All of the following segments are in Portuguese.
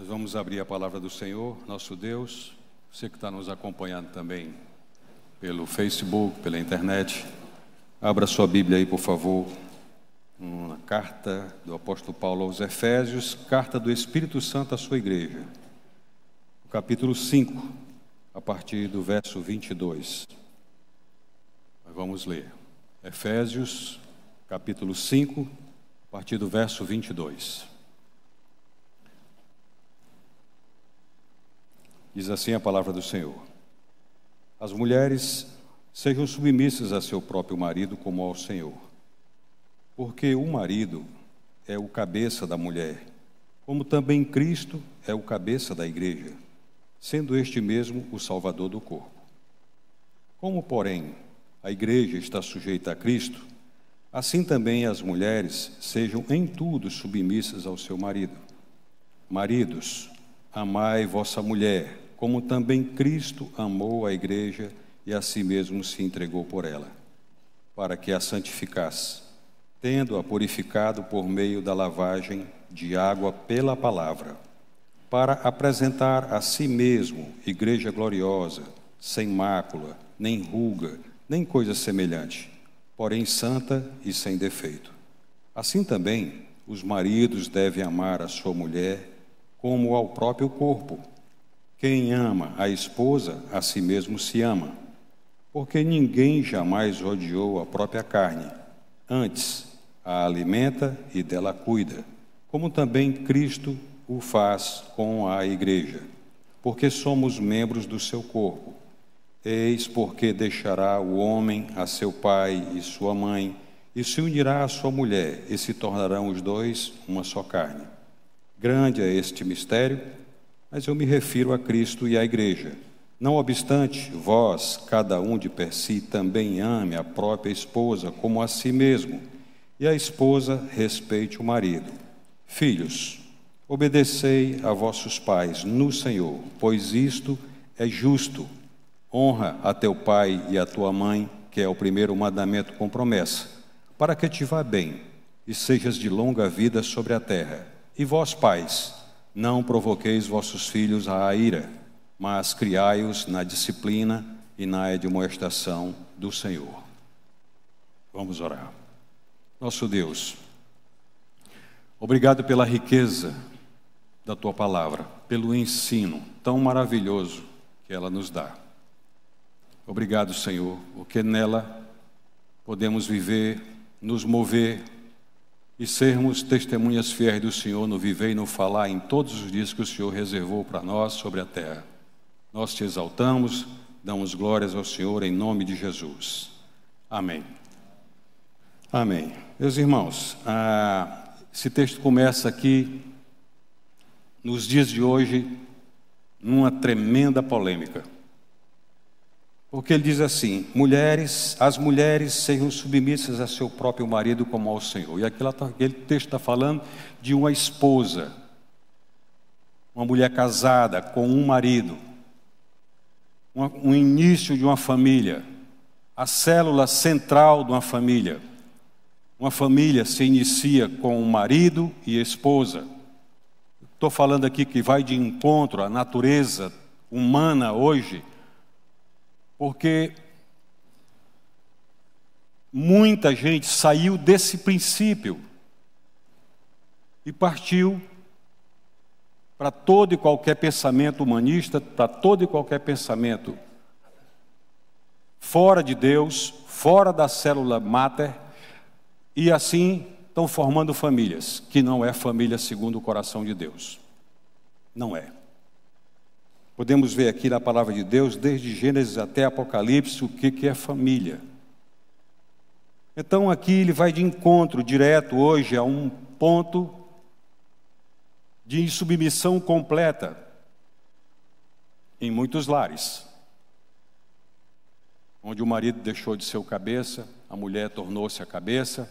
Nós vamos abrir a palavra do Senhor, nosso Deus. Você que está nos acompanhando também pelo Facebook, pela internet, abra sua Bíblia aí, por favor. Uma carta do apóstolo Paulo aos Efésios, carta do Espírito Santo à sua igreja. O capítulo 5, a partir do verso 22. Nós vamos ler. Efésios, capítulo 5, a partir do verso 22. Diz assim a palavra do Senhor: as mulheres sejam submissas a seu próprio marido como ao Senhor, porque o marido é o cabeça da mulher, como também Cristo é o cabeça da igreja, sendo este mesmo o Salvador do corpo. Como, porém, a igreja está sujeita a Cristo, assim também as mulheres sejam em tudo submissas ao seu marido. Maridos, amai vossa mulher, como também Cristo amou a igreja e a si mesmo se entregou por ela, para que a santificasse, tendo-a purificado por meio da lavagem de água pela palavra, para apresentar a si mesmo igreja gloriosa, sem mácula, nem ruga, nem coisa semelhante, porém santa e sem defeito. Assim também, os maridos devem amar a sua mulher como ao próprio corpo. Quem ama a esposa, a si mesmo se ama, porque ninguém jamais odiou a própria carne, antes a alimenta e dela cuida, como também Cristo o faz com a igreja, porque somos membros do seu corpo. Eis porque deixará o homem a seu pai e sua mãe, e se unirá à sua mulher, e se tornarão os dois uma só carne. Grande é este mistério, mas eu me refiro a Cristo e à igreja. Não obstante, vós, cada um de per si, também ame a própria esposa como a si mesmo, e a esposa respeite o marido. Filhos, obedecei a vossos pais no Senhor, pois isto é justo. Honra a teu pai e a tua mãe, que é o primeiro mandamento com promessa, para que te vá bem e sejas de longa vida sobre a terra. E vós, pais, não provoqueis vossos filhos à ira, mas criai-os na disciplina e na admoestação do Senhor. Vamos orar. Nosso Deus, obrigado pela riqueza da Tua palavra, pelo ensino tão maravilhoso que ela nos dá. Obrigado, Senhor, porque nela podemos viver, nos mover e sermos testemunhas fiéis do Senhor no viver e no falar em todos os dias que o Senhor reservou para nós sobre a terra. Nós te exaltamos, damos glórias ao Senhor em nome de Jesus. Amém. Amém. Meus irmãos, esse texto começa aqui, nos dias de hoje, numa tremenda polêmica. Porque ele diz assim: as mulheres sejam submissas a seu próprio marido como ao Senhor. E aquele texto está falando de uma esposa, uma mulher casada com um marido, um início de uma família, a célula central de uma família. Uma família se inicia com um marido e esposa. Estou falando aqui que vai de encontro à natureza humana hoje, porque muita gente saiu desse princípio e partiu para todo e qualquer pensamento humanista, para todo e qualquer pensamento fora de Deus, fora da célula máter, e assim estão formando famílias, que não é família segundo o coração de Deus. Não é. Podemos ver aqui na palavra de Deus, desde Gênesis até Apocalipse, o que é família. Então aqui ele vai de encontro direto hoje a um ponto de insubmissão completa em muitos lares, onde o marido deixou de ser o cabeça, a mulher tornou-se a cabeça,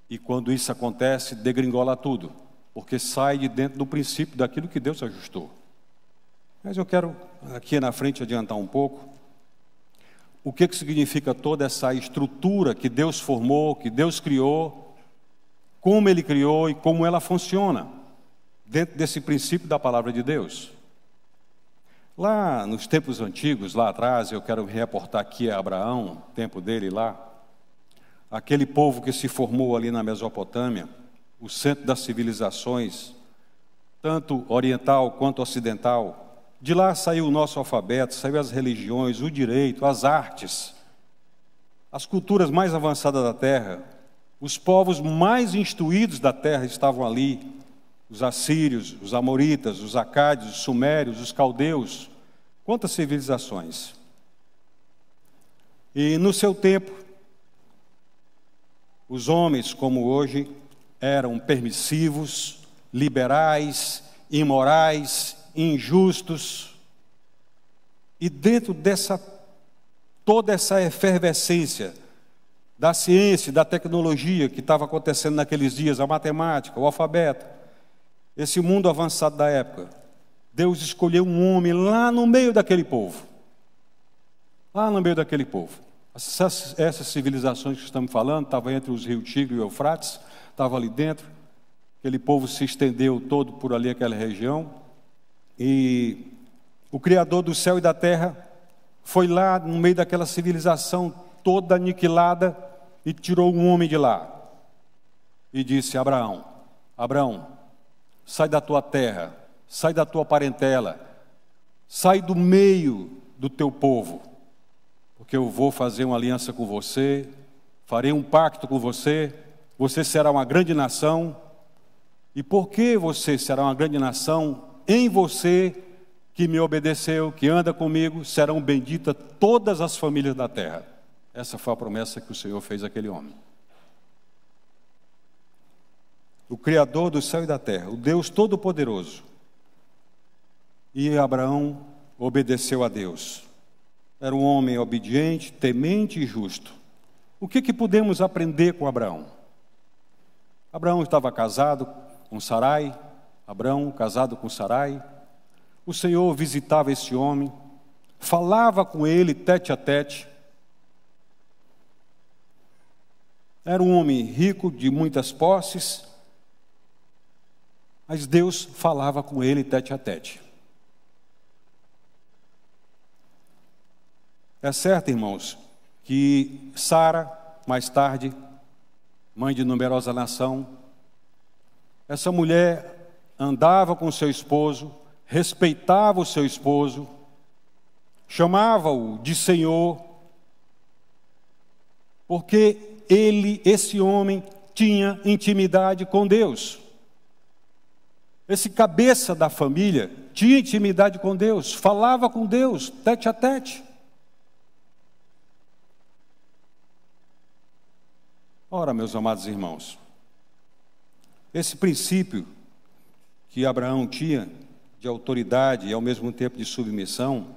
e quando isso acontece, degringola tudo, porque sai de dentro do princípio daquilo que Deus ajustou. Mas eu quero aqui na frente adiantar um pouco o que significa toda essa estrutura que Deus formou, que Deus criou, como Ele criou e como ela funciona. dentro desse princípio da palavra de Deus. Lá nos tempos antigos, lá atrás, eu quero reportar aqui a Abraão, tempo dele lá, aquele povo que se formou ali na Mesopotâmia, o centro das civilizações, tanto oriental quanto ocidental. De lá saiu o nosso alfabeto, saiu as religiões, o direito, as artes, as culturas mais avançadas da terra. Os povos mais instruídos da terra estavam ali. Os assírios, os amoritas, os acádios, os sumérios, os caldeus. Quantas civilizações! E no seu tempo, os homens, como hoje, eram permissivos, liberais, imorais, injustos. E dentro toda essa efervescência da ciência, da tecnologia que estava acontecendo naqueles dias, a matemática, o alfabeto, esse mundo avançado da época, Deus escolheu um homem lá no meio daquele povo. Lá no meio daquele povo. Essas civilizações que estamos falando, estavam entre os rios Tigre e Eufrates, estavam ali dentro. Aquele povo se estendeu todo por ali, aquela região. E o Criador do céu e da terra foi lá no meio daquela civilização toda aniquilada e tirou um homem de lá. E disse: Abraão, sai da tua terra, sai da tua parentela, sai do meio do teu povo, porque eu vou fazer uma aliança com você, farei um pacto com você, você será uma grande nação. E porque você será uma grande nação, em você que me obedeceu, que anda comigo, serão benditas todas as famílias da terra. Essa foi a promessa que o Senhor fez àquele homem. O Criador do céu e da terra, o Deus Todo-Poderoso. E Abraão obedeceu a Deus. Era um homem obediente, temente e justo. O que podemos aprender com Abraão? Abraão estava casado com Sarai. Abraão casado com Sarai. O Senhor visitava esse homem, falava com ele tete a tete. Era um homem rico, de muitas posses, mas Deus falava com ele tete a tete. É certo, irmãos, que Sara, mais tarde, mãe de numerosa nação, essa mulher andava com seu esposo, respeitava o seu esposo, chamava-o de Senhor, porque esse homem, tinha intimidade com Deus. Esse cabeça da família tinha intimidade com Deus, falava com Deus, tete a tete. Ora, meus amados irmãos, esse princípio que Abraão tinha de autoridade e ao mesmo tempo de submissão,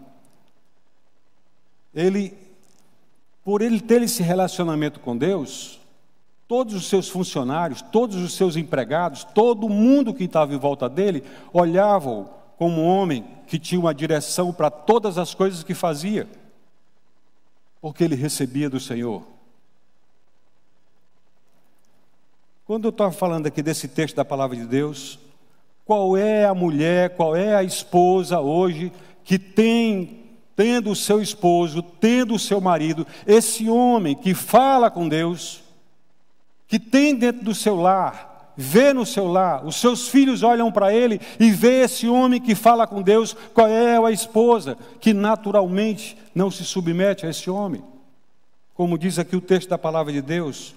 por ele ter esse relacionamento com Deus, todos os seus funcionários, todos os seus empregados, todo mundo que estava em volta dele, olhavam como um homem que tinha uma direção para todas as coisas que fazia, porque ele recebia do Senhor. Quando eu estava falando aqui desse texto da palavra de Deus, qual é a mulher, qual é a esposa hoje que tendo o seu esposo, tendo o seu marido, esse homem que fala com Deus, que tem dentro do seu lar, vê no seu lar, os seus filhos olham para ele e vê esse homem que fala com Deus, qual é a esposa que naturalmente não se submete a esse homem? Como diz aqui o texto da palavra de Deus,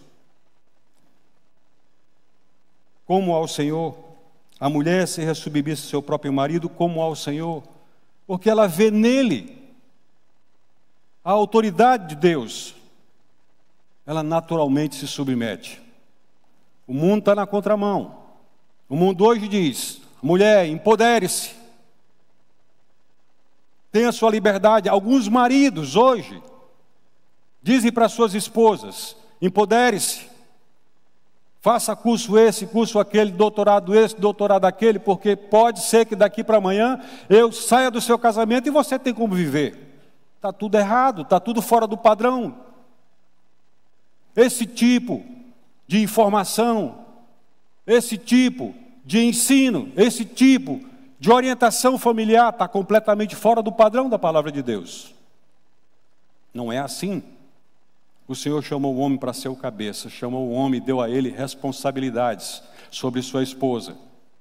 como ao Senhor, a mulher se submissa ao seu próprio marido como ao Senhor, porque ela vê nele a autoridade de Deus, ela naturalmente se submete. O mundo está na contramão. O mundo hoje diz: mulher, empodere-se, tenha sua liberdade. Alguns maridos hoje dizem para suas esposas: empodere-se, faça curso esse, curso aquele, doutorado esse, doutorado aquele, porque pode ser que daqui para amanhã eu saia do seu casamento e você tem como viver. Está tudo errado, está tudo fora do padrão. Esse tipo de informação, esse tipo de ensino, esse tipo de orientação familiar está completamente fora do padrão da palavra de Deus. Não é assim. O Senhor chamou o homem para ser o cabeça, chamou o homem e deu a ele responsabilidades sobre sua esposa,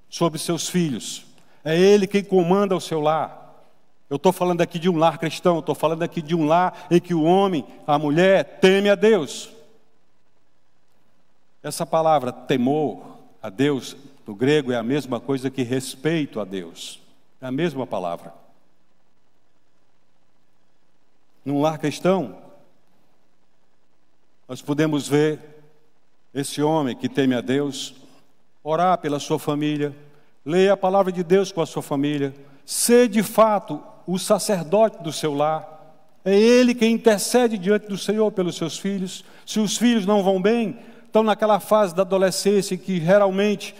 sobre seus filhos. É ele quem comanda o seu lar. Eu estou falando aqui de um lar cristão, estou falando aqui de um lar em que o homem, a mulher, teme a Deus. Essa palavra temor a Deus, no grego, é a mesma coisa que respeito a Deus. É a mesma palavra. Num lar cristão, nós podemos ver esse homem que teme a Deus, orar pela sua família, ler a palavra de Deus com a sua família, ser de fato o sacerdote do seu lar. É ele quem intercede diante do Senhor pelos seus filhos. Se os filhos não vão bem, estão naquela fase da adolescência que geralmente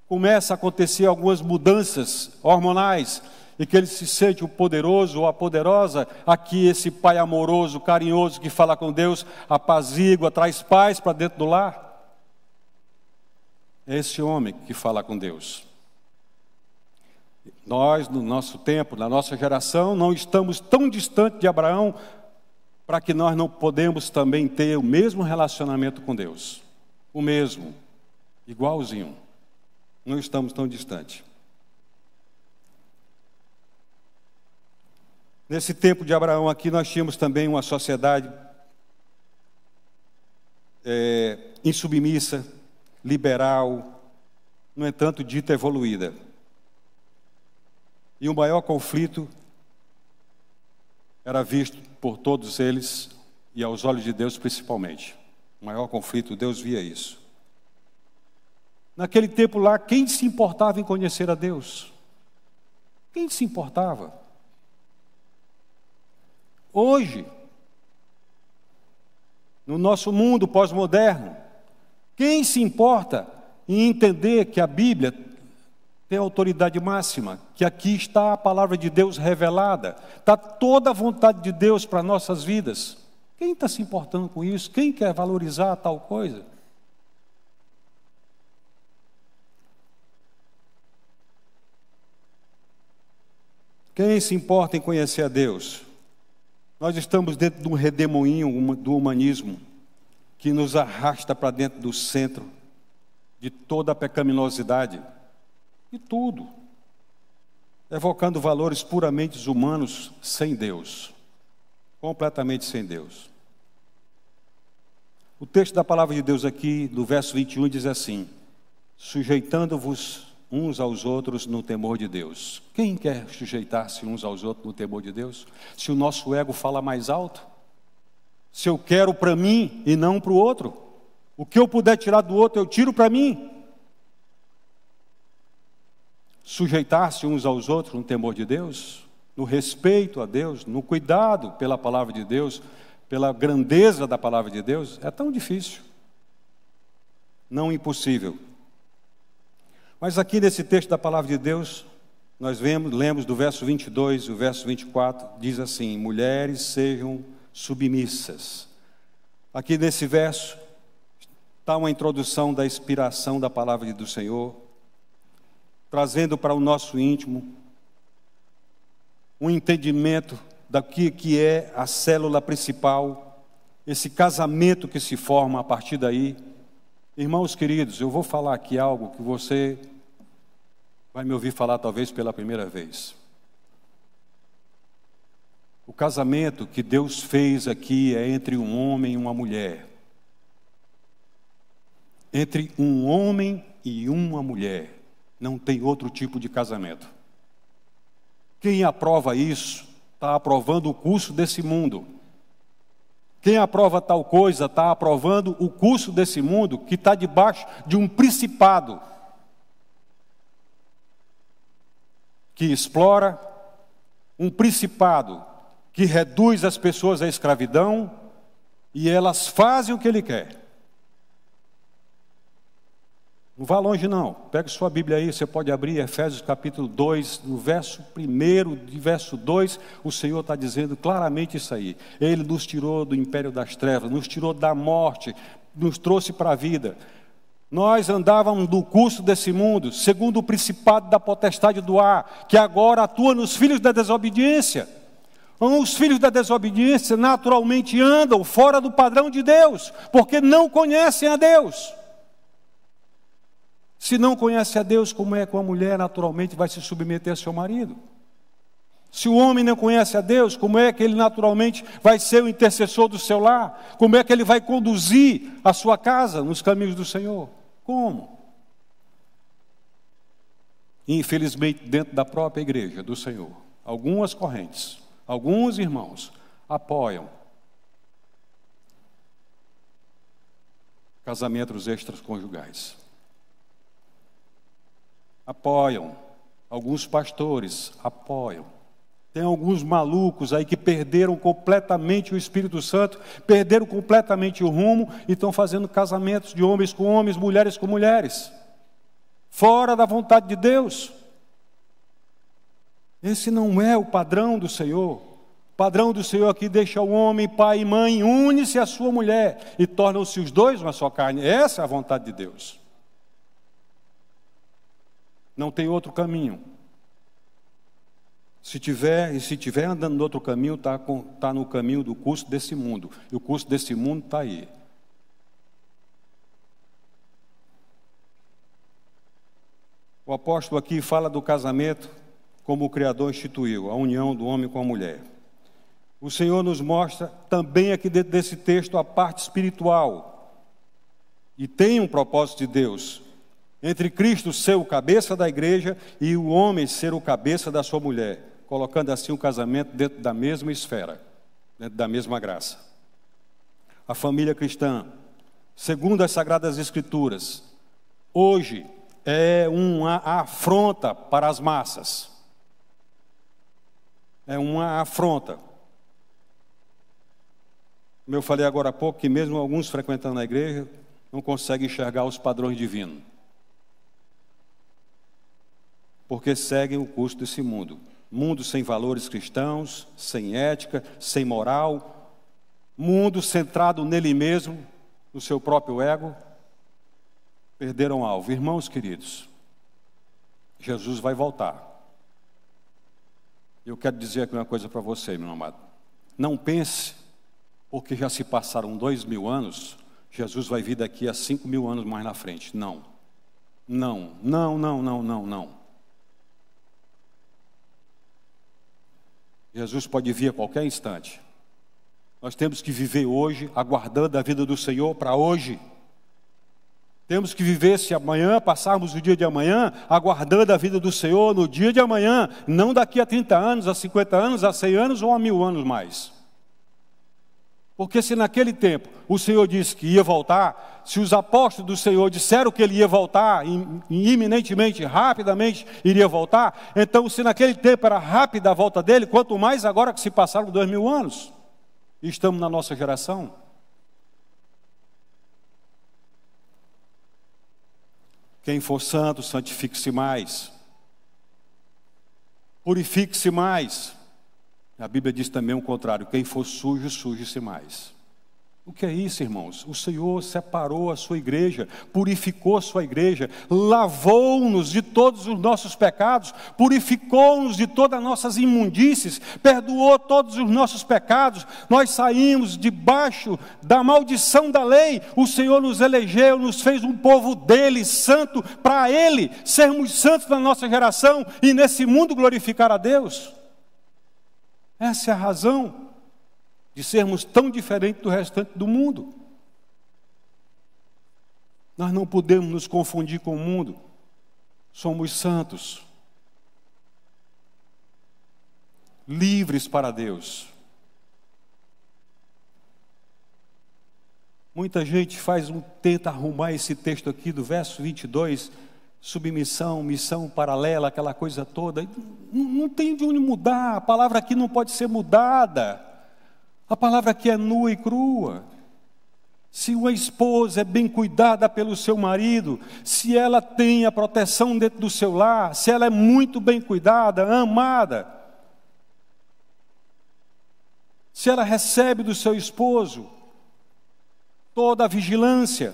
começa a acontecer algumas mudanças hormonais e que ele se sente o poderoso ou a poderosa. Aqui esse pai amoroso, carinhoso que fala com Deus, apazigua, traz paz para dentro do lar. É esse homem que fala com Deus. Nós, no nosso tempo, na nossa geração, não estamos tão distantes de Abraão para que nós não podemos também ter o mesmo relacionamento com Deus. O mesmo, igualzinho. Não estamos tão distantes. Nesse tempo de Abraão aqui, nós tínhamos também uma sociedade insubmissa, liberal, no entanto, dita evoluída. E o maior conflito era visto por todos eles, e aos olhos de Deus principalmente. O maior conflito, Deus via isso. Naquele tempo lá, quem se importava em conhecer a Deus? Quem se importava? Hoje, no nosso mundo pós-moderno, quem se importa em entender que a Bíblia tem autoridade máxima, que aqui está a palavra de Deus revelada, está toda a vontade de Deus para nossas vidas? Quem está se importando com isso? Quem quer valorizar tal coisa? Quem se importa em conhecer a Deus? Nós estamos dentro de um redemoinho do humanismo que nos arrasta para dentro do centro de toda a pecaminosidade. E tudo, evocando valores puramente humanos sem Deus, completamente sem Deus. O texto da palavra de Deus aqui, no verso 21, diz assim: sujeitando-vos uns aos outros no temor de Deus. Quem quer sujeitar-se uns aos outros no temor de Deus? Se o nosso ego fala mais alto, se eu quero para mim e não para o outro, o que eu puder tirar do outro, eu tiro para mim. Sujeitar-se uns aos outros no temor de Deus, no respeito a Deus, no cuidado pela palavra de Deus, pela grandeza da palavra de Deus, é tão difícil. Não impossível. Mas aqui nesse texto da palavra de Deus, nós lemos do verso 22 e o verso 24, diz assim: mulheres sejam submissas. Aqui nesse verso está uma introdução da inspiração da palavra do Senhor, trazendo para o nosso íntimo um entendimento daqui que é a célula principal, esse casamento que se forma a partir daí. Irmãos queridos, eu vou falar aqui algo que você vai me ouvir falar talvez pela primeira vez. O casamento que Deus fez aqui é entre um homem e uma mulher. Entre um homem e uma mulher. Não tem outro tipo de casamento. Quem aprova isso, está aprovando o curso desse mundo. Quem aprova tal coisa, está aprovando o curso desse mundo que está debaixo de um principado que explora, um principado que reduz as pessoas à escravidão e elas fazem o que ele quer. Não vá longe não, pegue sua Bíblia aí, você pode abrir Efésios capítulo 2, no verso 1, de verso 2, o Senhor está dizendo claramente isso aí. Ele nos tirou do império das trevas, nos tirou da morte, nos trouxe para a vida. Nós andávamos no curso desse mundo, segundo o principado da potestade do ar, que agora atua nos filhos da desobediência. Os filhos da desobediência naturalmente andam fora do padrão de Deus, porque não conhecem a Deus. Se não conhece a Deus, como é que uma mulher naturalmente vai se submeter a seu marido? Se o homem não conhece a Deus, como é que ele naturalmente vai ser o intercessor do seu lar? Como é que ele vai conduzir a sua casa nos caminhos do Senhor? Como? Infelizmente, dentro da própria igreja do Senhor, algumas correntes, alguns irmãos apoiam casamentos extraconjugais. Apoiam. Alguns pastores apoiam. Tem alguns malucos aí que perderam completamente o Espírito Santo, perderam completamente o rumo e estão fazendo casamentos de homens com homens, mulheres com mulheres, fora da vontade de Deus. Esse não é o padrão do Senhor. O padrão do Senhor aqui deixa o homem, pai e mãe, une-se à sua mulher e tornam-se os dois uma só carne. Essa é a vontade de Deus. Não tem outro caminho. Se tiver andando no outro caminho, está no caminho do curso desse mundo. E o curso desse mundo está aí. O apóstolo aqui fala do casamento como o Criador instituiu, a união do homem com a mulher. O Senhor nos mostra também aqui dentro desse texto a parte espiritual. E tem um propósito de Deus. Entre Cristo ser o cabeça da igreja e o homem ser o cabeça da sua mulher. Colocando assim o casamento dentro da mesma esfera, dentro da mesma graça. A família cristã, segundo as Sagradas Escrituras, hoje é uma afronta para as massas. É uma afronta. Como eu falei agora há pouco, que mesmo alguns frequentando a igreja, não conseguem enxergar os padrões divinos. Porque seguem o curso desse mundo. Mundo sem valores cristãos, sem ética, sem moral. Mundo centrado nele mesmo, no seu próprio ego. Perderam o alvo. Irmãos queridos, Jesus vai voltar. Eu quero dizer aqui uma coisa para você, meu amado. Não pense, porque já se passaram 2000 anos, Jesus vai vir daqui a 5000 anos mais na frente. Não. Não, não, não, não, não, não. Jesus pode vir a qualquer instante. Nós temos que viver hoje, aguardando a vida do Senhor para hoje. Temos que viver, se amanhã passarmos o dia de amanhã, aguardando a vida do Senhor no dia de amanhã, não daqui a 30 anos, a 50 anos, a 100 anos ou a 1000 anos mais. Porque se naquele tempo o Senhor disse que ia voltar, se os apóstolos do Senhor disseram que ele ia voltar, iminentemente, rapidamente iria voltar, então se naquele tempo era rápida a volta dele, quanto mais agora que se passaram 2000 anos, e estamos na nossa geração. Quem for santo, santifique-se mais. Purifique-se mais. A Bíblia diz também o contrário, quem for sujo, suje-se mais. O que é isso, irmãos? O Senhor separou a sua igreja, purificou a sua igreja, lavou-nos de todos os nossos pecados, purificou-nos de todas as nossas imundícies, perdoou todos os nossos pecados. Nós saímos debaixo da maldição da lei. O Senhor nos elegeu, nos fez um povo dele, santo, para ele sermos santos na nossa geração e nesse mundo glorificar a Deus. Essa é a razão de sermos tão diferentes do restante do mundo. Nós não podemos nos confundir com o mundo. Somos santos, livres para Deus. Muita gente tenta arrumar esse texto aqui do verso 22, submissão, missão paralela, aquela coisa toda. Não tem de onde mudar, a palavra aqui não pode ser mudada. A palavra aqui é nua e crua. Se uma esposa é bem cuidada pelo seu marido, se ela tem a proteção dentro do seu lar, se ela é muito bem cuidada, amada, se ela recebe do seu esposo toda a vigilância,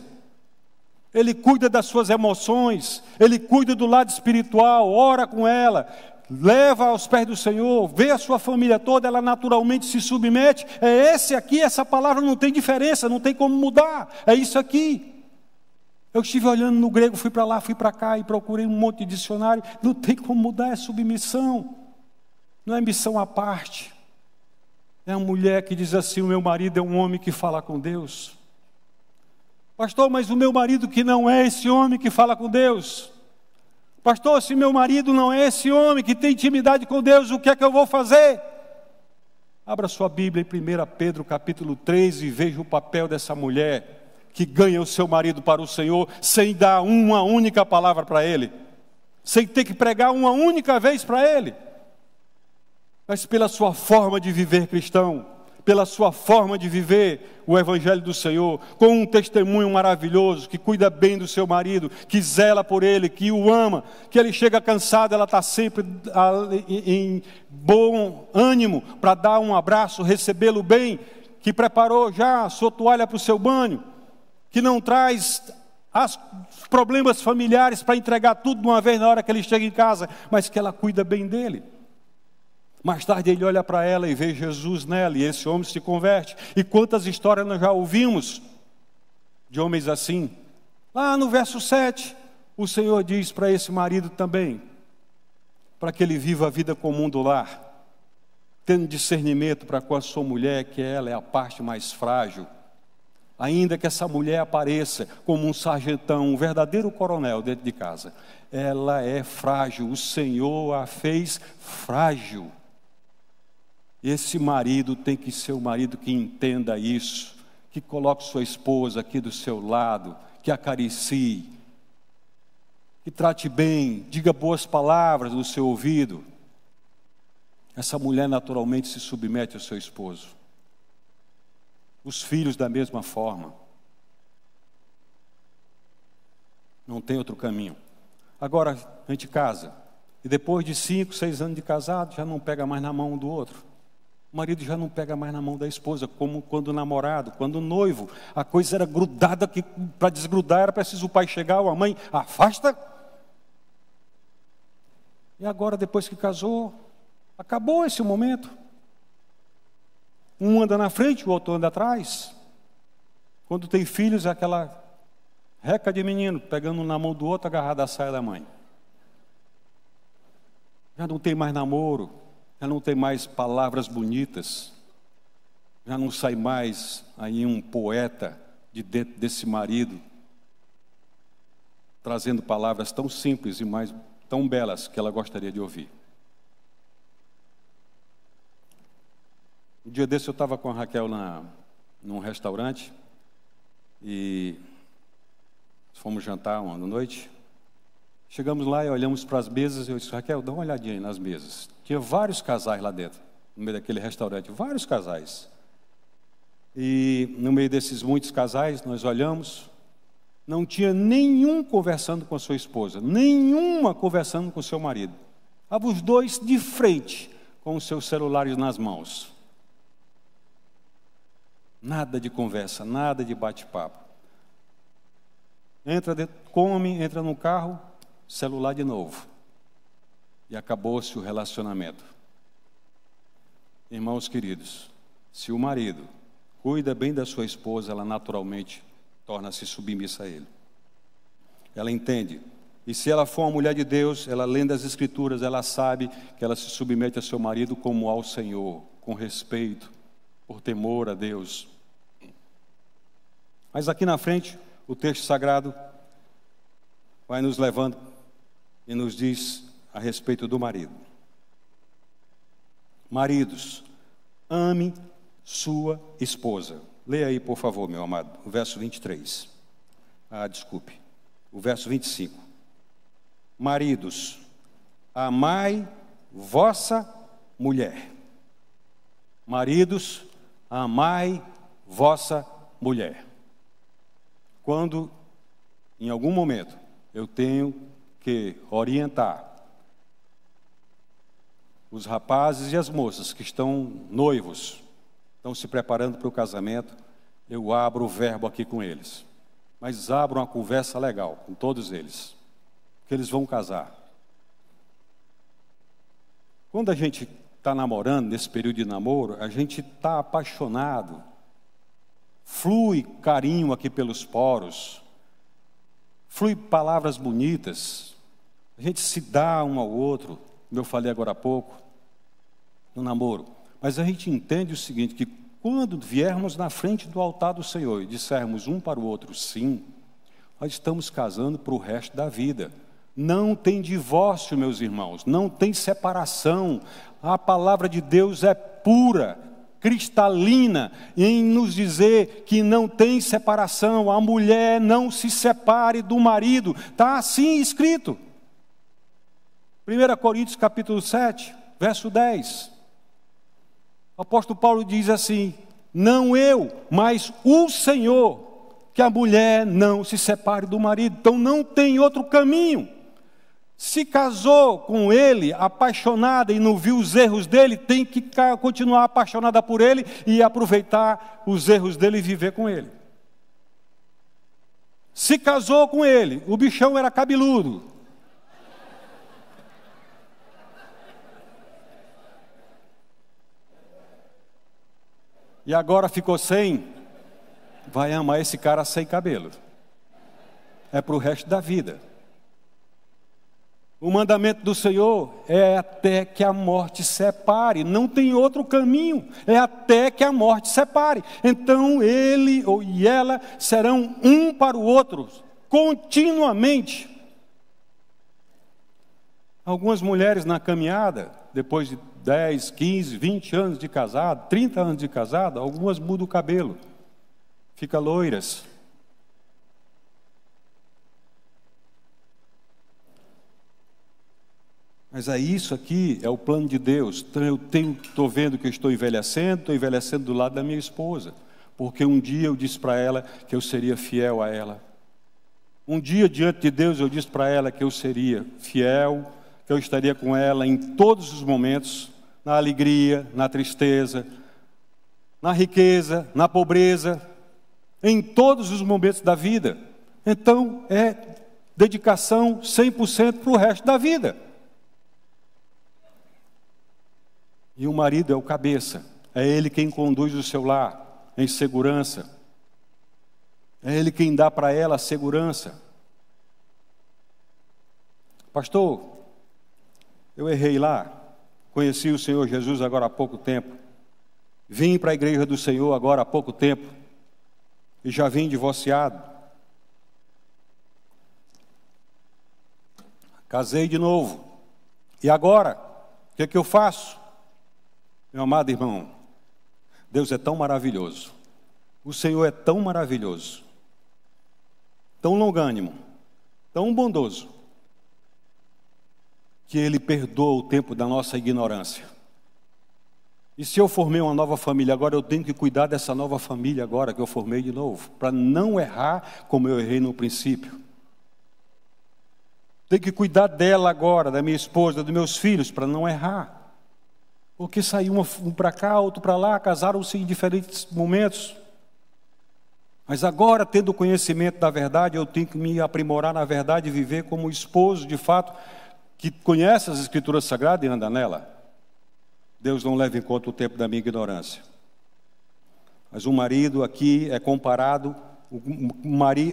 Ele cuida das suas emoções, ele cuida do lado espiritual, ora com ela, leva aos pés do Senhor, vê a sua família toda, ela naturalmente se submete. É esse aqui, essa palavra não tem diferença, não tem como mudar, é isso aqui. Eu estive olhando no grego, fui para lá, fui para cá e procurei um monte de dicionário, não tem como mudar, é submissão, não é missão à parte. É uma mulher que diz assim: o meu marido é um homem que fala com Deus. Pastor, mas o meu marido que não é esse homem que fala com Deus. Pastor, se meu marido não é esse homem que tem intimidade com Deus, o que é que eu vou fazer? Abra sua Bíblia em 1 Pedro capítulo 3 e veja o papel dessa mulher que ganha o seu marido para o Senhor sem dar uma única palavra para ele, sem ter que pregar uma única vez para ele, mas pela sua forma de viver cristão, pela sua forma de viver o Evangelho do Senhor, com um testemunho maravilhoso, que cuida bem do seu marido, que zela por ele, que o ama, que ele chega cansado, ela está sempre em bom ânimo para dar um abraço, recebê-lo bem, que preparou já a sua toalha para o seu banho, que não traz os problemas familiares para entregar tudo de uma vez na hora que ele chega em casa, mas que ela cuida bem dele. Mais tarde ele olha para ela e vê Jesus nela, e esse homem se converte. E quantas histórias nós já ouvimos de homens assim? Lá no verso 7, o Senhor diz para esse marido também, para que ele viva a vida comum do lar, tendo discernimento para com a sua mulher, que ela é a parte mais frágil. Ainda que essa mulher apareça como um sargentão, um verdadeiro coronel dentro de casa, ela é frágil, o Senhor a fez frágil. Esse marido tem que ser um marido que entenda isso, que coloque sua esposa aqui do seu lado, que acaricie, que trate bem, diga boas palavras no seu ouvido. Essa mulher naturalmente se submete ao seu esposo. Os filhos da mesma forma. Não tem outro caminho. Agora a gente casa, e depois de 5, 6 anos de casado, já não pega mais na mão um do outro. O marido já não pega mais na mão da esposa, como quando namorado, quando noivo. A coisa era grudada, que para desgrudar era preciso o pai chegar ou a mãe, afasta. E agora, depois que casou, acabou esse momento. Um anda na frente, o outro anda atrás. Quando tem filhos, é aquela reca de menino, pegando na mão do outro, agarrado à saia da mãe. Já não tem mais namoro. Já não tem mais palavras bonitas, já não sai mais aí um poeta de dentro desse marido, trazendo palavras tão simples e mais tão belas que ela gostaria de ouvir. Um dia desse eu estava com a Raquel num restaurante e fomos jantar uma noite. Chegamos lá e olhamos para as mesas e eu disse: Raquel, dá uma olhadinha aí nas mesas. Tinha vários casais lá dentro, no meio daquele restaurante, vários casais. E no meio desses muitos casais, nós olhamos, não tinha nenhum conversando com a sua esposa, nenhuma conversando com o seu marido. Estavam os dois de frente, com os seus celulares nas mãos. Nada de conversa, nada de bate-papo. Entra dentro, come, entra no carro, celular de novo. E acabou-se o relacionamento. Irmãos queridos, se o marido cuida bem da sua esposa, ela naturalmente torna-se submissa a ele. Ela entende. E se ela for uma mulher de Deus, ela lendo as Escrituras, ela sabe que ela se submete a seu marido como ao Senhor, com respeito, por temor a Deus. Mas aqui na frente, o texto sagrado vai nos levando e nos diz a respeito do marido. Maridos, ame sua esposa. Leia aí, por favor, meu amado, o verso 23. O verso 25. Maridos, amai vossa mulher. Maridos, amai vossa mulher. Quando, em algum momento, eu tenho que orientar os rapazes e as moças que estão noivos, estão se preparando para o casamento, eu abro o verbo aqui com eles. mas abra uma conversa legal com todos eles, porque eles vão casar. Quando a gente está namorando, nesse período de namoro, a gente está apaixonado, flui carinho aqui pelos poros, flui palavras bonitas, a gente se dá um ao outro, como eu falei agora há pouco, no namoro. Mas a gente entende o seguinte, que quando viermos na frente do altar do Senhor e dissermos um para o outro sim, nós estamos casando para o resto da vida. Não tem divórcio, meus irmãos, não tem separação. A palavra de Deus é pura, cristalina, em nos dizer que não tem separação. A mulher não se separe do marido, está assim escrito. 1 Coríntios capítulo 7, verso 10. O apóstolo Paulo diz assim: não eu, mas o Senhor, que a mulher não se separe do marido. Então não tem outro caminho. Se casou com ele, apaixonada, e não viu os erros dele, tem que continuar apaixonada por ele e aproveitar os erros dele e viver com ele. Se casou com ele, o bichão era cabeludo. E agora ficou sem, vai amar esse cara sem cabelo. É para o resto da vida. O mandamento do Senhor é até que a morte separe. Não tem outro caminho. É até que a morte separe. Então ele e ela serão um para o outro, continuamente. Algumas mulheres na caminhada, depois de 10, 15, 20 anos de casado, 30 anos de casado, algumas mudam o cabelo, ficam loiras. Mas isso aqui é o plano de Deus. Então eu estou vendo que eu estou envelhecendo do lado da minha esposa, porque um dia eu disse para ela que eu seria fiel a ela. Um dia diante de Deus eu disse para ela que eu seria fiel, que eu estaria com ela em todos os momentos, na alegria, na tristeza, na riqueza, na pobreza, em todos os momentos da vida. Então é dedicação 100% para o resto da vida. E o marido é o cabeça, é ele quem conduz o seu lar em segurança, é ele quem dá para ela a segurança. Pastor, eu errei lá, conheci o Senhor Jesus agora há pouco tempo, vim para a igreja do Senhor agora há pouco tempo, e já vim divorciado. Casei de novo, e agora, o que é que eu faço? Meu amado irmão, Deus é tão maravilhoso, o Senhor é tão maravilhoso, tão longânimo, tão bondoso, que Ele perdoa o tempo da nossa ignorância. E se eu formei uma nova família, agora eu tenho que cuidar dessa nova família agora que eu formei de novo, para não errar como eu errei no princípio. Tenho que cuidar dela agora, da minha esposa, dos meus filhos, para não errar. Porque saiu um para cá, outro para lá, casaram-se em diferentes momentos. Mas agora, tendo conhecimento da verdade, eu tenho que me aprimorar na verdade e viver como esposo, de fato, que conhece as Escrituras Sagradas e anda nela. Deus não leva em conta o tempo da minha ignorância. Mas o marido aqui é comparado,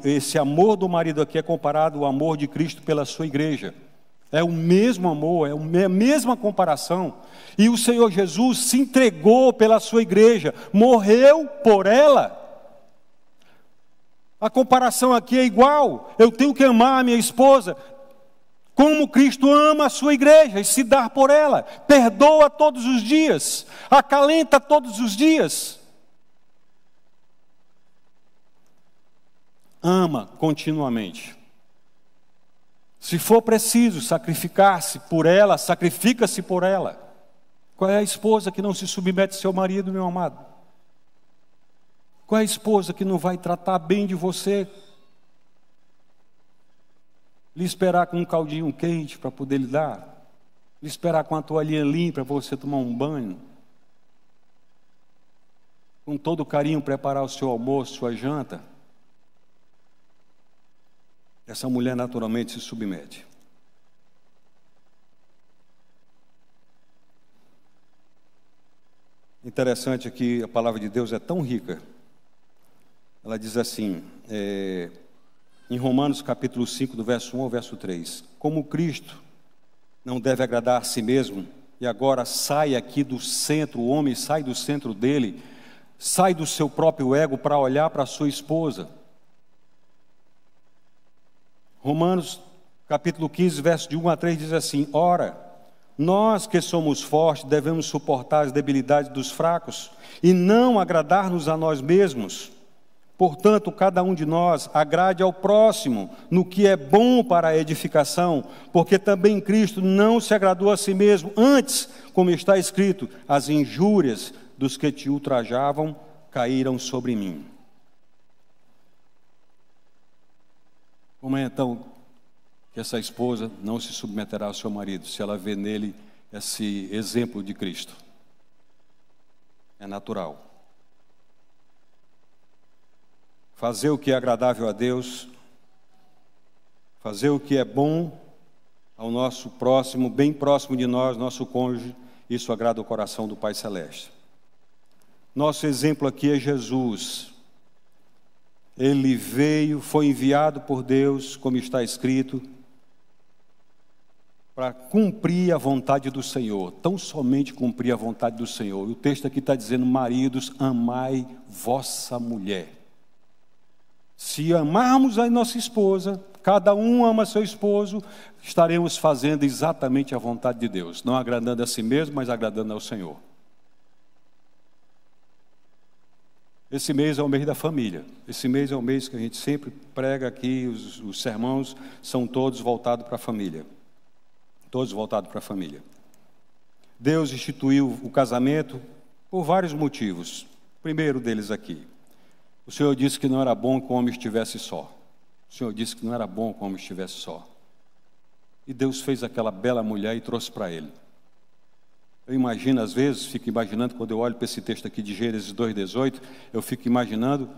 esse amor do marido aqui é comparado ao amor de Cristo pela sua igreja. É o mesmo amor, é a mesma comparação. E o Senhor Jesus se entregou pela sua igreja, morreu por ela. A comparação aqui é igual. Eu tenho que amar a minha esposa como Cristo ama a sua igreja e se dar por ela. Perdoa todos os dias, acalenta todos os dias. Ama continuamente. Se for preciso sacrificar-se por ela, sacrifica-se por ela. Qual é a esposa que não se submete ao seu marido, meu amado? Qual é a esposa que não vai tratar bem de você? Lhe esperar com um caldinho quente para poder lhe dar? Lhe esperar com a toalhinha limpa para você tomar um banho? Com todo carinho preparar o seu almoço, sua janta? essa mulher naturalmente se submete. Interessante que a palavra de Deus é tão rica. Ela diz assim, em Romanos capítulo 5, do verso 1 ao verso 3. Como Cristo não deve agradar a si mesmo, e agora sai aqui do centro, o homem sai do centro dele, sai do seu próprio ego para olhar para a sua esposa. Romanos capítulo 15, verso de 1 a 3 diz assim, ora, nós que somos fortes devemos suportar as debilidades dos fracos e não agradar-nos a nós mesmos. Portanto, cada um de nós agrade ao próximo no que é bom para a edificação, porque também Cristo não se agradou a si mesmo. Antes, como está escrito, as injúrias dos que te ultrajavam caíram sobre mim. Como é então que essa esposa não se submeterá ao seu marido, se ela vê nele esse exemplo de Cristo? É natural. Fazer o que é agradável a Deus, fazer o que é bom ao nosso próximo, bem próximo de nós, nosso cônjuge, isso agrada o coração do Pai Celeste. Nosso exemplo aqui é Jesus. Ele veio, foi enviado por Deus, como está escrito, para cumprir a vontade do Senhor, tão somente cumprir a vontade do Senhor. E o texto aqui está dizendo, maridos, amai vossa mulher. Se amarmos a nossa esposa, cada um ama seu esposo, estaremos fazendo exatamente a vontade de Deus, não agradando a si mesmo, mas agradando ao Senhor. Esse mês é o mês da família. Esse mês é o mês que a gente sempre prega aqui, os sermões são todos voltados para a família. Todos voltados para a família. Deus instituiu o casamento por vários motivos. O primeiro deles aqui. O Senhor disse que não era bom que o homem estivesse só. O Senhor disse que não era bom que o homem estivesse só. E Deus fez aquela bela mulher e trouxe para ele. Eu imagino, às vezes, fico imaginando, quando eu olho para esse texto aqui de Gênesis 2,18, eu fico imaginando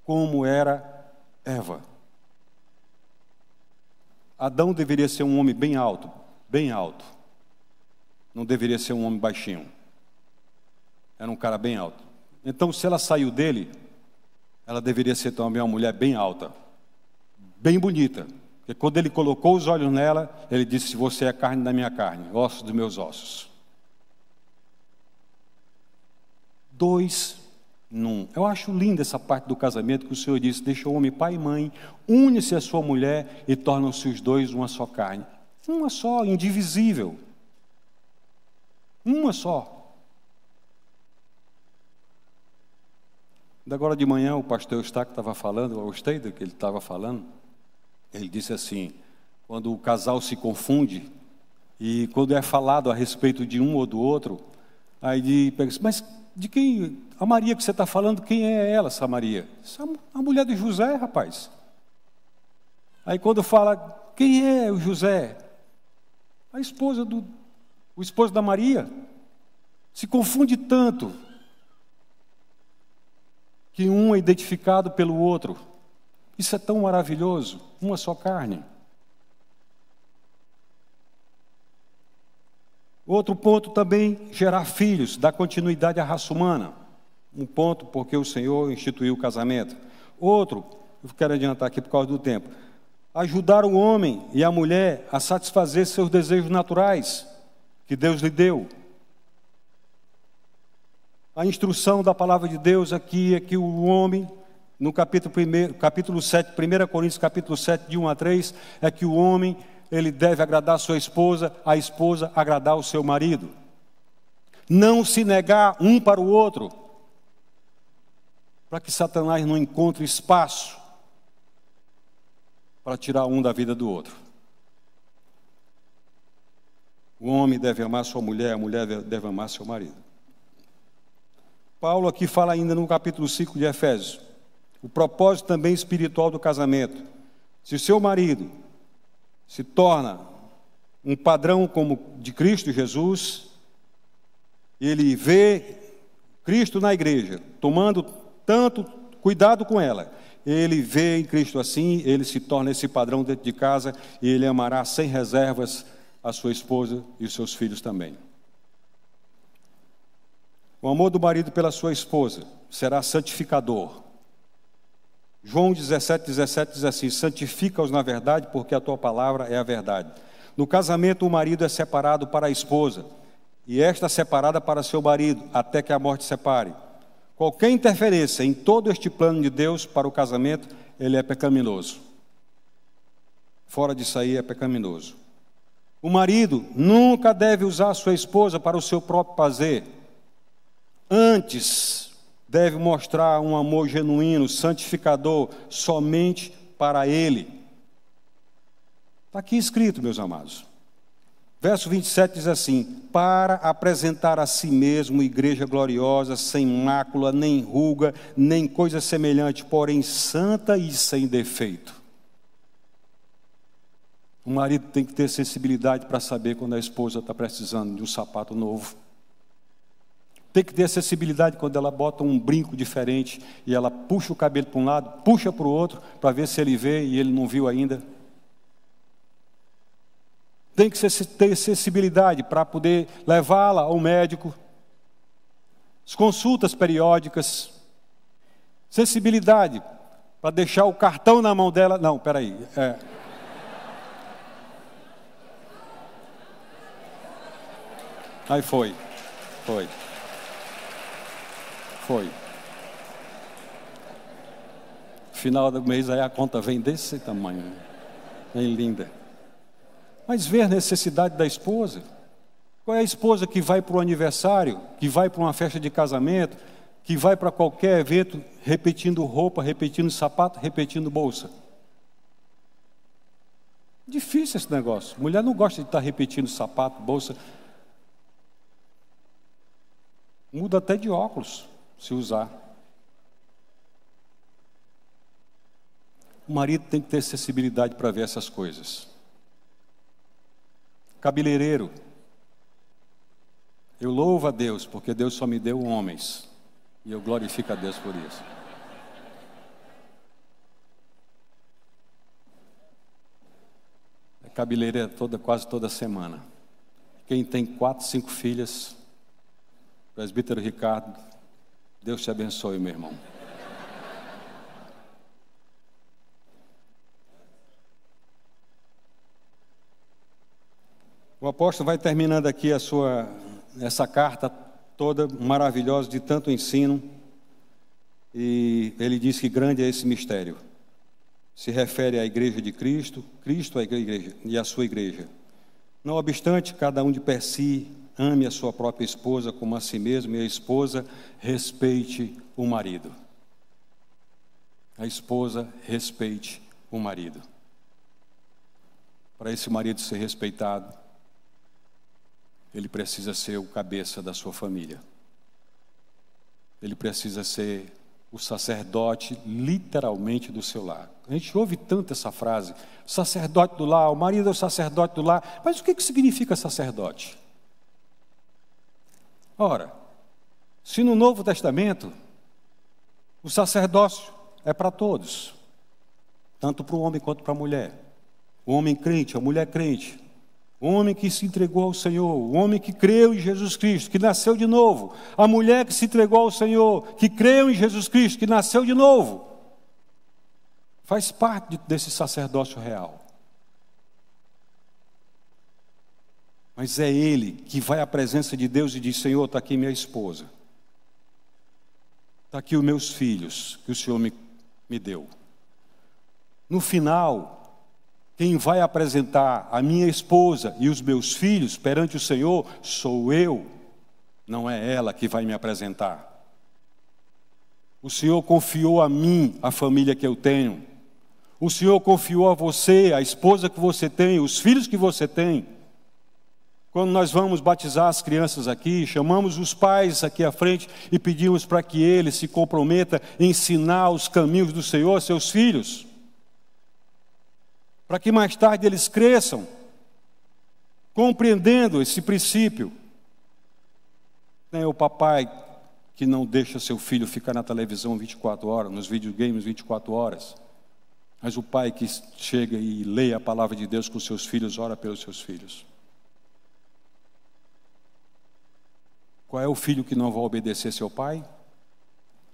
como era Eva. Adão deveria ser um homem bem alto. Bem alto. Não deveria ser um homem baixinho. Era um cara bem alto. Então, se ela saiu dele, ela deveria ser também uma mulher bem alta, bem bonita. Porque quando ele colocou os olhos nela, ele disse, você é carne da minha carne, ossos dos meus ossos. 2 num. Eu acho linda essa parte do casamento que o Senhor disse, deixa o homem pai e mãe, une-se a sua mulher e tornam-se os dois uma só carne. Uma só, indivisível. Uma só. Agora de manhã o pastor Eustáquio estava falando, eu gostei do que ele estava falando. Ele disse assim, quando o casal se confunde, e quando é falado a respeito de um ou do outro, aí ele pega assim, mas de quem, a Maria que você está falando, quem é ela, essa Maria? Essa é a mulher de José, rapaz. Aí quando fala, quem é o José? O esposo da Maria. Se confunde tanto que um é identificado pelo outro. Isso é tão maravilhoso, uma só carne. Outro ponto também, gerar filhos, dar continuidade à raça humana. Um ponto porque o Senhor instituiu o casamento. Outro, eu quero adiantar aqui por causa do tempo, ajudar o homem e a mulher a satisfazer seus desejos naturais que Deus lhe deu. A instrução da palavra de Deus aqui é que o homem, no capítulo 7, 1 Coríntios capítulo 7, de 1 a 3, é que o homem, ele deve agradar a sua esposa, a esposa agradar o seu marido. Não se negar um para o outro, para que Satanás não encontre espaço para tirar um da vida do outro. O homem deve amar sua mulher, a mulher deve amar seu marido. Paulo aqui fala ainda no capítulo 5 de Efésios, o propósito também espiritual do casamento. Se o seu marido se torna um padrão como de Cristo Jesus, ele vê Cristo na igreja, tomando tanto cuidado com ela, ele vê em Cristo assim, ele se torna esse padrão dentro de casa e ele amará sem reservas a sua esposa e os seus filhos também. O amor do marido pela sua esposa será santificador. João 17:17 diz assim: santifica-os na verdade, porque a tua palavra é a verdade. No casamento, o marido é separado para a esposa, e esta separada para seu marido, até que a morte separe. Qualquer interferência em todo este plano de Deus para o casamento, ele é pecaminoso. Fora disso aí é pecaminoso. O marido nunca deve usar a sua esposa para o seu próprio prazer. Antes, deve mostrar um amor genuíno, santificador, somente para ele. Está aqui escrito, meus amados. Verso 27 diz assim: para apresentar a si mesmo igreja gloriosa, sem mácula, nem ruga, nem coisa semelhante, porém santa e sem defeito. O marido tem que ter sensibilidade para saber quando a esposa está precisando de um sapato novo. Tem que ter sensibilidade quando ela bota um brinco diferente e ela puxa o cabelo para um lado, puxa para o outro, para ver se ele vê e ele não viu ainda. Tem que ter sensibilidade para poder levá-la ao médico, as consultas periódicas, sensibilidade para deixar o cartão na mão dela. Não, peraí. Aí foi. Final do mês aí a conta vem desse tamanho, bem linda. Mas ver a necessidade da esposa. Qual é a esposa que vai para o aniversário, que vai para uma festa de casamento, que vai para qualquer evento repetindo roupa, repetindo sapato, repetindo bolsa? Difícil esse negócio. Mulher não gosta de estar repetindo sapato, bolsa. Muda até de óculos, se usar. O marido tem que ter sensibilidade para ver essas coisas. Cabeleireiro. Eu louvo a Deus, porque Deus só me deu homens. E eu glorifico a Deus por isso. Cabeleireiro quase toda semana. Quem tem 4, 5 filhas, presbítero Ricardo, Deus te abençoe, meu irmão. O apóstolo vai terminando aqui essa carta toda maravilhosa de tanto ensino, e ele diz que grande é esse mistério. Se refere à igreja de Cristo, Cristo à igreja e à sua igreja. Não obstante, cada um de per si ame a sua própria esposa como a si mesmo, e a esposa respeite o marido. A esposa respeite o marido. Para esse marido ser respeitado, ele precisa ser o cabeça da sua família. Ele precisa ser o sacerdote, literalmente, do seu lar. A gente ouve tanto essa frase, sacerdote do lar, o marido é o sacerdote do lar. Mas o que significa sacerdote? Ora, se no Novo Testamento, o sacerdócio é para todos, tanto para o homem quanto para a mulher. O homem crente, a mulher crente. O homem que se entregou ao Senhor, o homem que creu em Jesus Cristo, que nasceu de novo. A mulher que se entregou ao Senhor, que creu em Jesus Cristo, que nasceu de novo. Faz parte desse sacerdócio real. Mas é ele que vai à presença de Deus e diz: Senhor, está aqui minha esposa. Está aqui os meus filhos que o Senhor me deu. No final, quem vai apresentar a minha esposa e os meus filhos perante o Senhor sou eu, não é ela que vai me apresentar. O Senhor confiou a mim a família que eu tenho. O Senhor confiou a você, a esposa que você tem, os filhos que você tem. Quando nós vamos batizar as crianças aqui, chamamos os pais aqui à frente e pedimos para que eles se comprometam em ensinar os caminhos do Senhor a seus filhos, para que mais tarde eles cresçam, compreendendo esse princípio. O papai que não deixa seu filho ficar na televisão 24 horas, nos videogames 24 horas. Mas o pai que chega e lê a palavra de Deus com seus filhos, ora pelos seus filhos. Qual é o filho que não vai obedecer seu pai?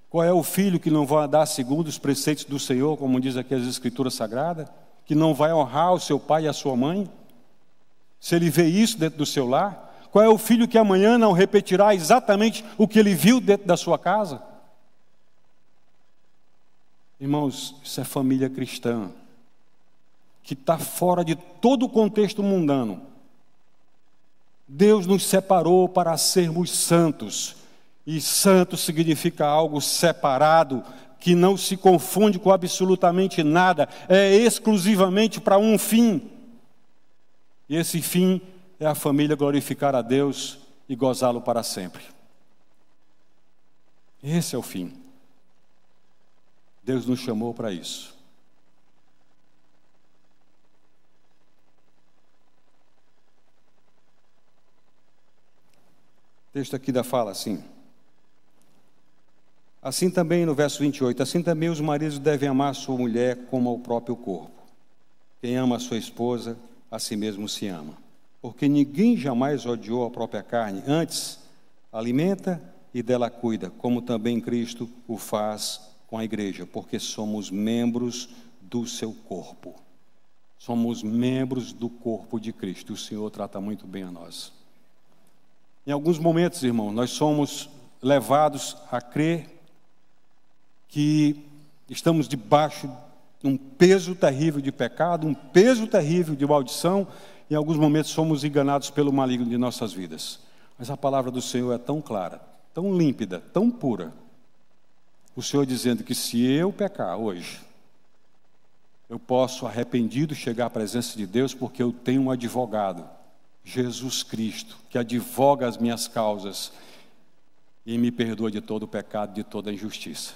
Qual é o filho que não vai andar segundo os preceitos do Senhor, como diz aqui as Escrituras Sagradas? Que não vai honrar o seu pai e a sua mãe? Se ele vê isso dentro do seu lar? Qual é o filho que amanhã não repetirá exatamente o que ele viu dentro da sua casa? Irmãos, isso é família cristã, que está fora de todo o contexto mundano. Deus nos separou para sermos santos, e santo significa algo separado, que não se confunde com absolutamente nada, é exclusivamente para um fim. E esse fim é a família glorificar a Deus e gozá-lo para sempre. Esse é o fim. Deus nos chamou para isso. O texto aqui da fala assim. Assim também, no verso 28, assim também os maridos devem amar a sua mulher como ao próprio corpo. Quem ama a sua esposa, a si mesmo se ama. Porque ninguém jamais odiou a própria carne, antes alimenta e dela cuida, como também Cristo o faz com a igreja, porque somos membros do seu corpo. Somos membros do corpo de Cristo. O Senhor trata muito bem a nós. Em alguns momentos, irmão, nós somos levados a crer que estamos debaixo de um peso terrível de pecado, um peso terrível de maldição. Em alguns momentos somos enganados pelo maligno de nossas vidas. Mas a palavra do Senhor é tão clara, tão límpida, tão pura. O Senhor dizendo que se eu pecar hoje, eu posso, arrependido, chegar à presença de Deus, porque eu tenho um advogado, Jesus Cristo, que advoga as minhas causas e me perdoa de todo o pecado, de toda a injustiça.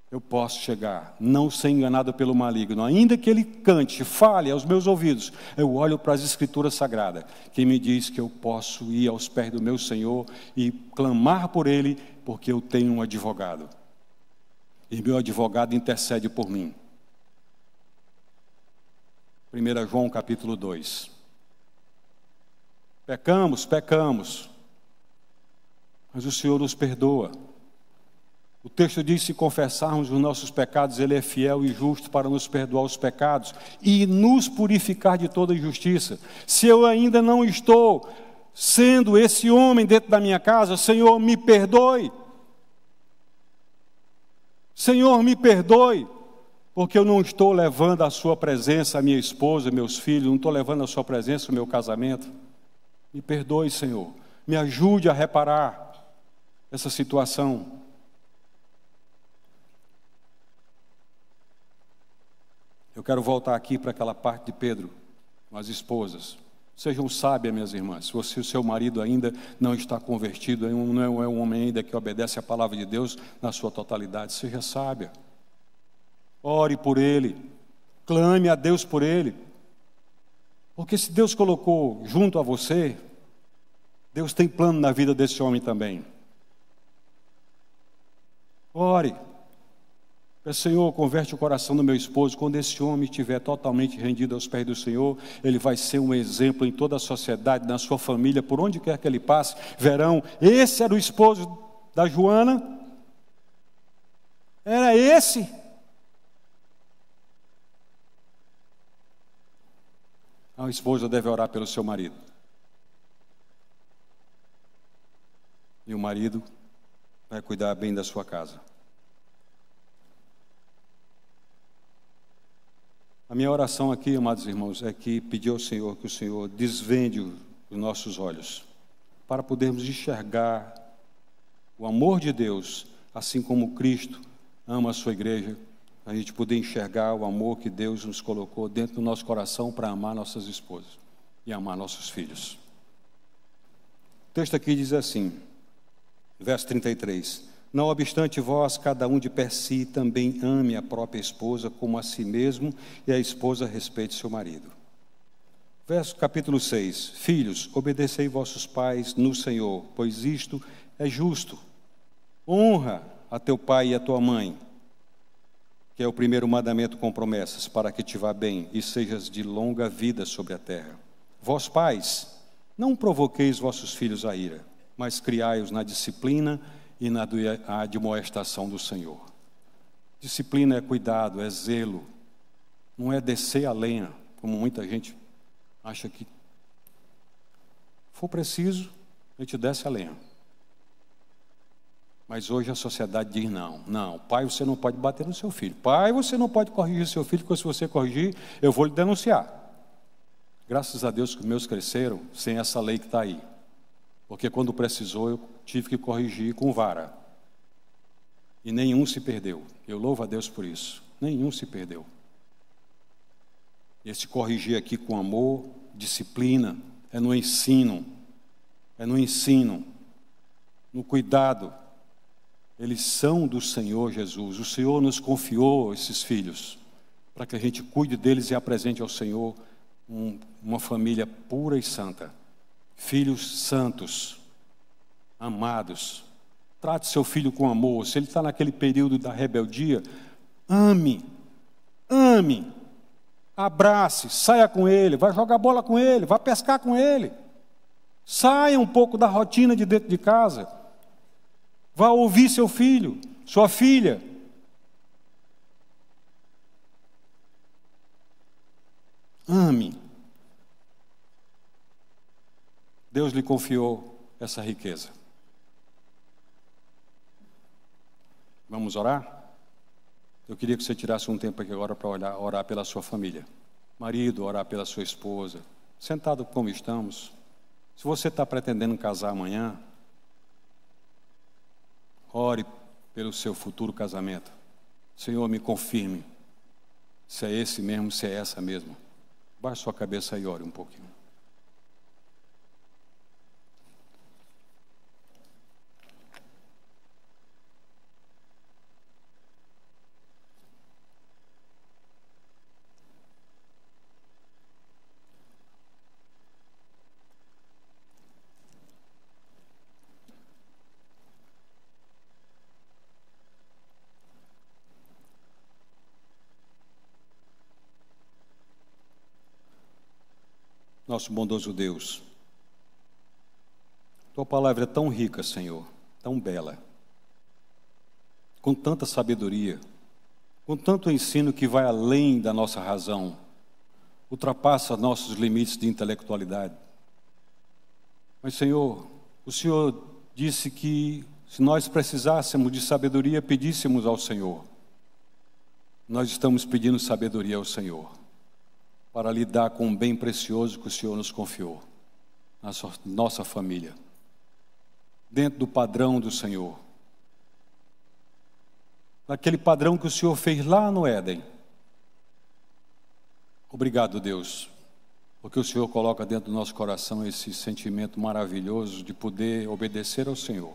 Eu posso chegar, não ser enganado pelo maligno, ainda que ele cante, fale aos meus ouvidos, eu olho para as Escrituras Sagradas, que me diz que eu posso ir aos pés do meu Senhor e clamar por Ele, porque eu tenho um advogado. E meu advogado intercede por mim. 1 João capítulo 2. Pecamos, mas o Senhor nos perdoa. O texto diz, se confessarmos os nossos pecados, Ele é fiel e justo para nos perdoar os pecados e nos purificar de toda injustiça. Se eu ainda não estou sendo esse homem dentro da minha casa, Senhor, me perdoe. Senhor, me perdoe, porque eu não estou levando a sua presença a minha esposa, meus filhos, não estou levando a sua presença o meu casamento. Me perdoe, Senhor. Me ajude a reparar essa situação. Eu quero voltar aqui para aquela parte de Pedro, com as esposas. Sejam sábias, minhas irmãs. Se o seu marido ainda não está convertido, não é um homem ainda que obedece a palavra de Deus na sua totalidade, seja sábia. Ore por ele, clame a Deus por ele. Porque se Deus colocou junto a você, Deus tem plano na vida desse homem também. Ore. Senhor, converte o coração do meu esposo. Quando esse homem estiver totalmente rendido aos pés do Senhor, ele vai ser um exemplo em toda a sociedade, na sua família, por onde quer que ele passe. Verão, esse era o esposo da Joana? Era esse? A esposa deve orar pelo seu marido. E o marido vai cuidar bem da sua casa. A minha oração aqui, amados irmãos, é que pedir ao Senhor que o Senhor desvende os nossos olhos para podermos enxergar o amor de Deus, assim como Cristo ama a sua igreja, a gente poder enxergar o amor que Deus nos colocou dentro do nosso coração para amar nossas esposas e amar nossos filhos. O texto aqui diz assim, verso 33, não obstante vós, cada um de per si, também ame a própria esposa como a si mesmo, e a esposa respeite seu marido. Verso capítulo 6. Filhos, obedecei vossos pais no Senhor, pois isto é justo. Honra a teu pai e a tua mãe, que é o primeiro mandamento com promessas, para que te vá bem e sejas de longa vida sobre a terra. Vós pais, não provoqueis vossos filhos à ira, mas criai-os na disciplina e na admoestação do Senhor. Disciplina é cuidado, é zelo, não é descer a lenha, como muita gente acha que for preciso, a gente desce a lenha. Mas hoje a sociedade diz não, pai, você não pode bater no seu filho. Pai, você não pode corrigir seu filho, porque se você corrigir, eu vou lhe denunciar. Graças a Deus que os meus cresceram sem essa lei que está aí. Porque quando precisou, eu tive que corrigir com vara. E nenhum se perdeu. Eu louvo a Deus por isso. Nenhum se perdeu. Esse corrigir aqui com amor, disciplina, é no ensino, no cuidado. Eles são do Senhor Jesus. O Senhor nos confiou esses filhos, para que a gente cuide deles e apresente ao Senhor uma família pura e santa. Filhos santos, amados. Trate seu filho com amor. Se ele está naquele período da rebeldia, ame, abrace, saia com ele, vai jogar bola com ele, vai pescar com ele. Saia um pouco da rotina de dentro de casa. Vá ouvir seu filho, sua filha. Ame. Deus lhe confiou essa riqueza. Vamos orar? Eu queria que você tirasse um tempo aqui agora para orar pela sua família. Marido, orar pela sua esposa. Sentado como estamos. Se você está pretendendo casar amanhã, ore pelo seu futuro casamento. Senhor, me confirme se é esse mesmo, se é essa mesmo. Baixe sua cabeça e ore um pouquinho. Nosso bondoso Deus, Tua palavra é tão rica, Senhor, tão bela, com tanta sabedoria, com tanto ensino que vai além da nossa razão, ultrapassa nossos limites de intelectualidade. Mas, Senhor, o Senhor disse que se nós precisássemos de sabedoria, pedíssemos ao Senhor. Nós estamos pedindo sabedoria ao Senhor, para lidar com o bem precioso que o Senhor nos confiou, na nossa família, dentro do padrão do Senhor, naquele padrão que o Senhor fez lá no Éden. Obrigado, Deus, porque o Senhor coloca dentro do nosso coração esse sentimento maravilhoso de poder obedecer ao Senhor,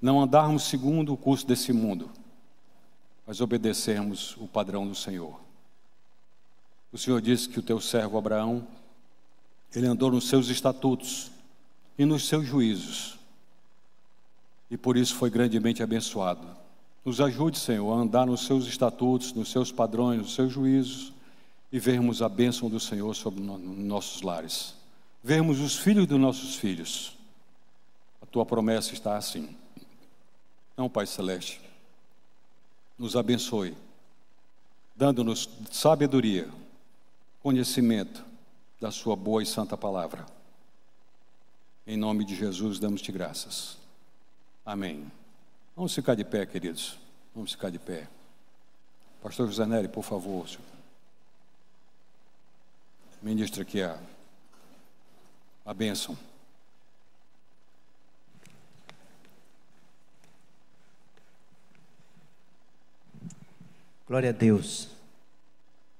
não andarmos segundo o curso desse mundo, mas obedecermos o padrão do Senhor. O Senhor disse que o teu servo Abraão, ele andou nos seus estatutos e nos seus juízos, e por isso foi grandemente abençoado. Nos ajude, Senhor, a andar nos seus estatutos, nos seus padrões, nos seus juízos, e vermos a bênção do Senhor sobre nossos lares. Vermos os filhos dos nossos filhos. A tua promessa está assim. Então, Pai Celeste, nos abençoe, dando-nos sabedoria, conhecimento da sua boa e santa palavra. Em nome de Jesus, damos-te graças. Amém. Vamos ficar de pé, queridos. Vamos ficar de pé. Pastor José Nery, por favor, senhor. Ministra aqui a bênção. Glória a Deus.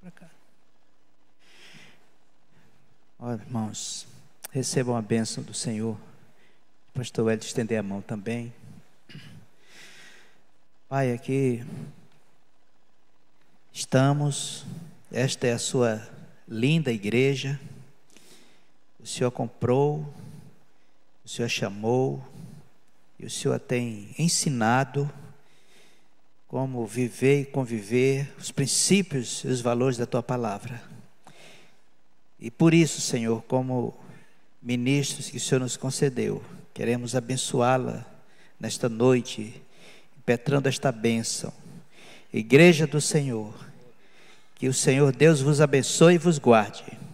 Para cá. Ó, irmãos, recebam a bênção do Senhor. O pastor Hélio estender a mão também. Pai, aqui estamos, esta é a sua linda igreja, O Senhor comprou, o Senhor chamou, e o Senhor tem ensinado como viver e conviver os princípios e os valores da Tua palavra. E por isso, Senhor, como ministros que o Senhor nos concedeu, queremos abençoá-la nesta noite, impetrando esta bênção. Igreja do Senhor, que o Senhor Deus vos abençoe e vos guarde.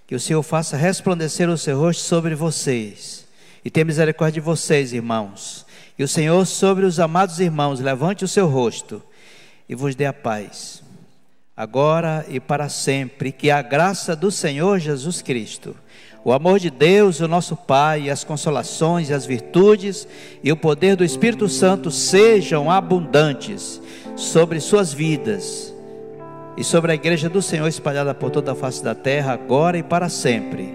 Que o Senhor faça resplandecer o seu rosto sobre vocês e tenha misericórdia de vocês, irmãos. Que o Senhor sobre os amados irmãos levante o seu rosto e vos dê a paz, agora e para sempre. Que a graça do Senhor Jesus Cristo, o amor de Deus, o nosso Pai, as consolações e as virtudes e o poder do Espírito Santo sejam abundantes sobre suas vidas e sobre a igreja do Senhor espalhada por toda a face da terra, agora e para sempre.